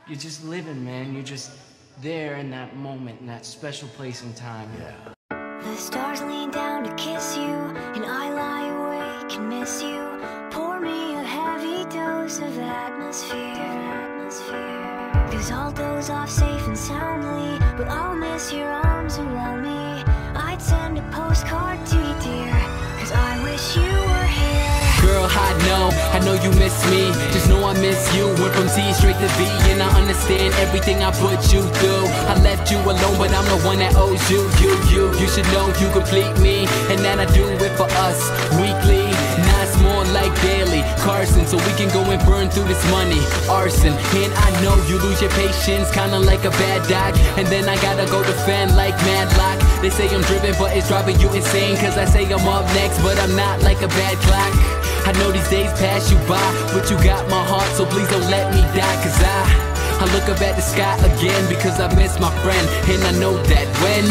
you're just living, man. You're just there in that moment, in that special place and time. Yeah. The stars lean down to kiss you, and I lie awake and miss you. Pour me a heavy dose of atmosphere. 'Cause I'll doze off safe and soundly, but I'll miss your arms around me. I'd send a postcard to you, dear, 'cause I wish you were here. Girl, I know you miss me. Just know I miss you. Went from C straight to V, and I understand everything I put you through. I left you alone, but I'm the one that owes you. You should know you complete me, and that I do it for us weekly. Now it's more like daily. Carson, so we can go and burn through this money. Arson, and I know you lose your patience, kinda like a bad dog. And then I gotta go defend like Madlock. They say I'm driven, but it's driving you insane. 'Cause I say I'm up next, but I'm not like a bad clock. I know these days pass you by, but you got my heart, so please don't let me die. 'Cause I look up at the sky again, because I miss my friend, and I know that when